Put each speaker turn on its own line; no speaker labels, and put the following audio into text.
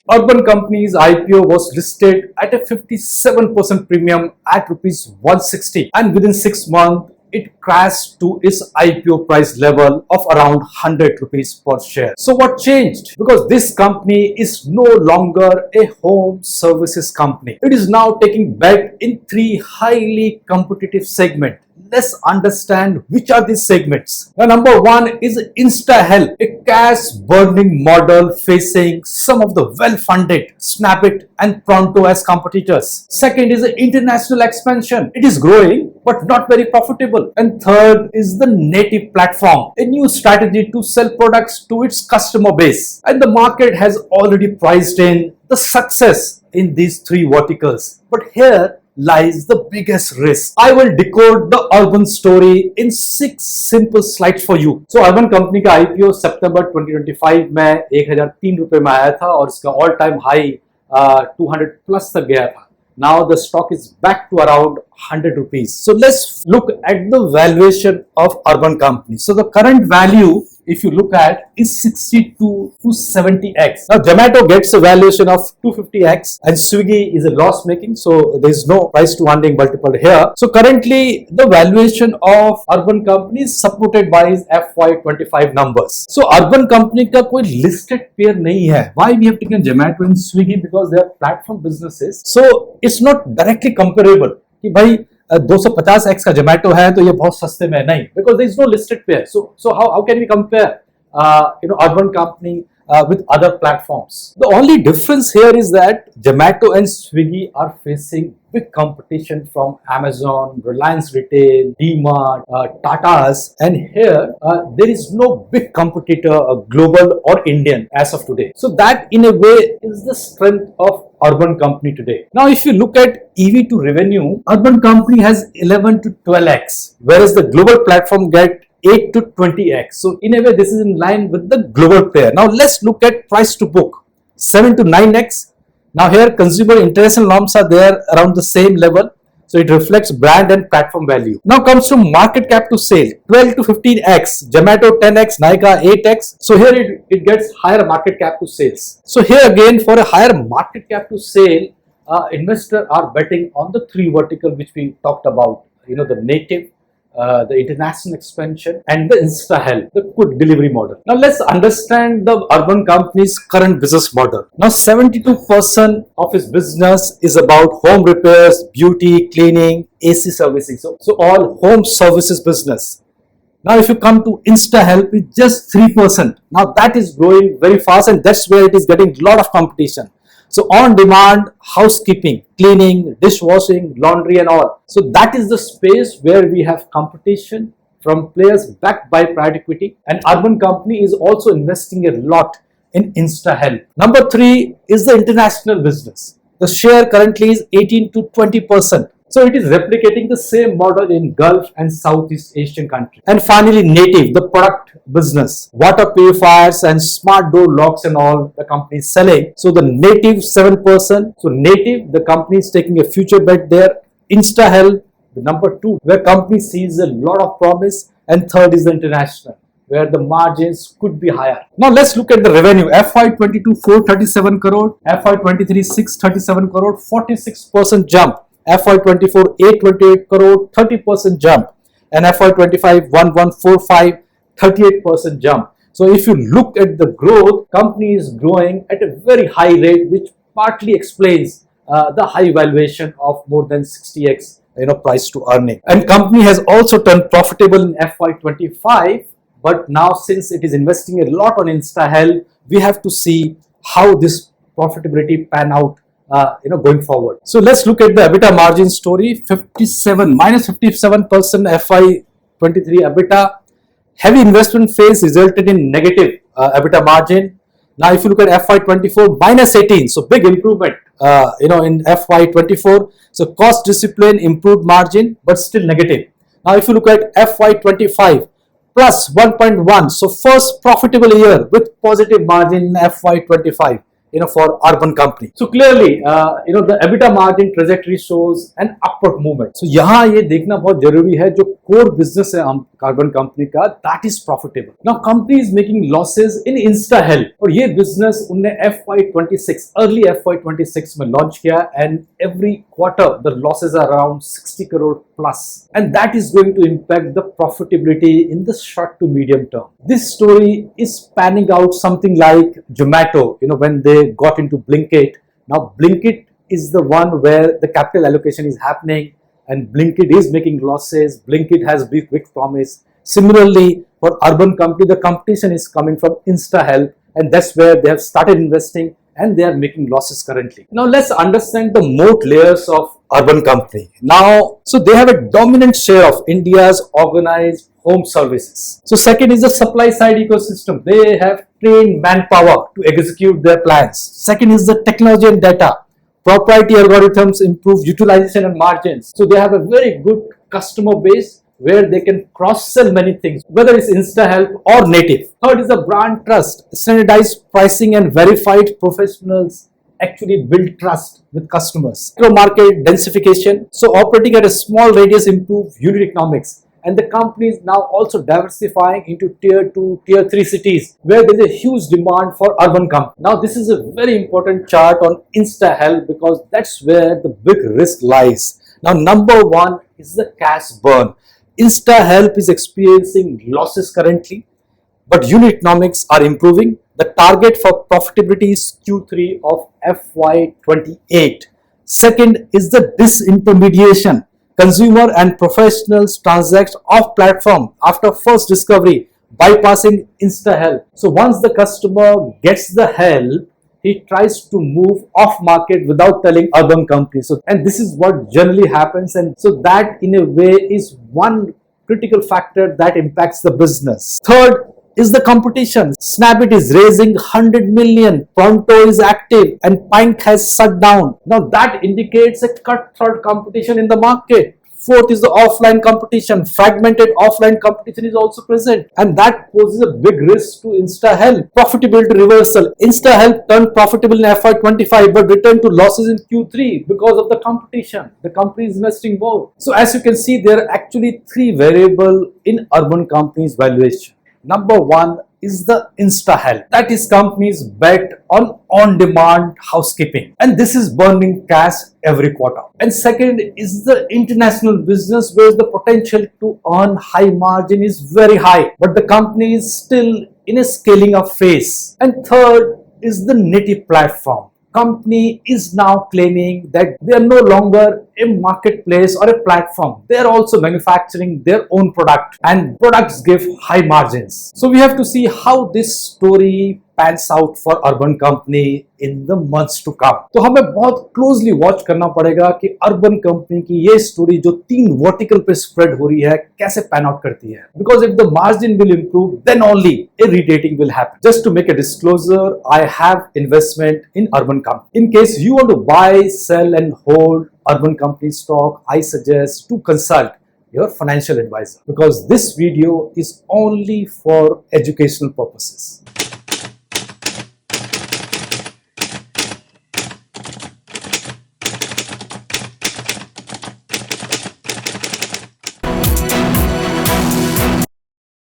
Urban Company's IPO was listed at a 57% premium at rupees 160, and within 6 months it crashed to its IPO price level of around 100 rupees per share. So what changed? Because this company is no longer a home services company. It is now taking bet in 3 highly competitive segments. Let's understand which are these segments. Now, number one is InstaHelp, a cash burning model facing some of the well-funded Snapit and Pronto as competitors. Second is the international expansion. It is growing but not very profitable. And third is the native platform, a new strategy to sell products to its customer base. And the market has already priced in the success in these 3 verticals. But here lies the biggest risk. I will decode the Urban story in 6 simple slides for you. So Urban Company का IPO सितंबर 2025 में 1003 रुपए में आया था और इसका all time high 200 plus तक गया था. Now the stock is back to around 100 rupees. So let's look at the valuation of Urban Company. So the current value, if you look at, is 62 to 70x. Now Zomato gets a valuation of 250x and Swiggy is a loss making, so there is no price to earning multiple here. So currently the valuation of Urban Company is supported by his FY25 numbers. So Urban Company का कोई listed pair नहीं है. Why we have taken Zomato and Swiggy? Because they are platform businesses. So it's not directly comparable कि भाई 250x का Zomato है तो ये बहुत सस्ते में नहीं, because there is no listed pair. So how can we compare Urban Company with other platforms? The only difference here is that Zomato and Swiggy are facing big competition from Amazon, Reliance Retail, DMart, Tata's, and here there is no big competitor, global or Indian as of today. So that in a way is the strength of Urban Company today. Now if you look at EV to revenue, Urban Company has 11 to 12x, whereas the global platform get 8 to 20x. So in a way this is in line with the global player. Now let's look at price to book, 7 to 9x. Now here consumer international norms are there around the same level. So it reflects brand and platform value. Now comes to market cap to sale, 12 to 15x, Zomato 10x, Nykaa 8x. So here it gets higher market cap to sales. So here again for a higher market cap to sale, investors are betting on the 3 vertical which we talked about, the native, the international expansion and the InstaHelp, the quick delivery model. Now let's understand the Urban Company's current business model. Now 72% of its business is about home repairs, beauty, cleaning, AC servicing. So all home services business. Now if you come to InstaHelp, it's just 3%. Now that is growing very fast and that's where it is getting a lot of competition. So on demand, housekeeping, cleaning, dishwashing, laundry and all. So that is the space where we have competition from players backed by private equity, and Urban Company is also investing a lot in InstaHelp. Number 3 is the international business. The share currently is 18 to 20%. So it is replicating the same model in Gulf and Southeast Asian countries. And finally, native, the product business, water purifiers and smart door locks and all the company is selling. So the native 7%. So native, the company is taking a future bet there. InstaHelp, the number 2, where company sees a lot of promise, and third is the international, where the margins could be higher. Now let's look at the revenue. FY22 437 crore, FY23 637 crore, 46% jump. FY24 828 crore, 30% jump, and FY25 1145, 38% jump. So if you look at the growth, company is growing at a very high rate, which partly explains the high valuation of more than 60x price to earning. And company has also turned profitable in FY25, but now since it is investing a lot on InstaHelp, we have to see how this profitability pan out going forward. So let's look at the EBITDA margin story. minus 57% FY23 EBITDA. Heavy investment phase resulted in negative EBITDA margin. Now if you look at FY24, minus 18, so big improvement in FY24. So cost discipline, improved margin, but still negative. Now if you look at FY25, plus 1.1, so first profitable year with positive margin in FY25. for urban company. So clearly, the EBITDA margin trajectory shows an upward movement. So यहाँ ये देखना बहुत जरूरी है जो core business है urban company का, that is profitable. Now company is making losses in InstaHelp और ये business उनने FY26 early FY26 में launch किया and every quarter the losses are around 60 crore plus and that is going to impact the profitability in the short to medium term. This story is panning out something like Zomato, when they got into Blinkit. Now Blinkit is the one where the capital allocation is happening and Blinkit is making losses. Blinkit has big promise. Similarly, for urban company, the competition is coming from InstaHelp and that's where they have started investing and they are making losses currently. Now let's understand the moat layers of urban company. Now, so they have a dominant share of India's organized home services. So second is the supply side ecosystem. They have trained manpower to execute their plans. Second is the technology and data. Proprietary algorithms improve utilization and margins. So they have a very good customer base where they can cross-sell many things, whether it's InstaHelp or native. Third is the brand trust. Standardized pricing and verified professionals actually build trust with customers. Market densification. So operating at a small radius improve unit economics. And the company is now also diversifying into tier 2, tier 3 cities where there is a huge demand for urban companies. Now this is a very important chart on InstaHelp because that's where the big risk lies. Now number one is the cash burn. InstaHelp is experiencing losses currently, but unit economics are improving. The target for profitability is Q3 of FY28. Second is the disintermediation. Consumer and professionals transact off platform after first discovery, bypassing InstaHelp. So once the customer gets the help, he tries to move off market without telling urban companies. So, and this is what generally happens. And so that in a way is one critical factor that impacts the business. Third is the competition. Snapit is raising 100 million, Pronto is active and Pink has shut down. Now that indicates a cutthroat competition in the market. Fourth is the offline competition. Fragmented offline competition is also present and that poses a big risk to InstaHelp. Profitability reversal. InstaHelp turned profitable in FY25 but returned to losses in Q3 because of the competition. The company is investing more. So as you can see, there are actually three variables in urban companies' valuation. Number one is the InstaHelp. That is companies bet on-demand housekeeping and this is burning cash every quarter. And second is the international business where the potential to earn high margin is very high but the company is still in a scaling up phase. And third is the native platform. Company is now claiming that they are no longer a marketplace or a platform. They are also manufacturing their own product and products give high margins. So we have to see how this story pans out for urban company in the months to come. तो हमें बहुत closely watch करना पड़ेगा कि urban company की ये story जो तीन vertical पे spread हो रही है कैसे pan out करती है. Because if the margin will improve, then only a re-rating will happen. Just to make a disclosure, I have investment in urban company. In case you want to buy, sell and hold urban company stock, I suggest to consult your financial advisor because this video is only for educational purposes.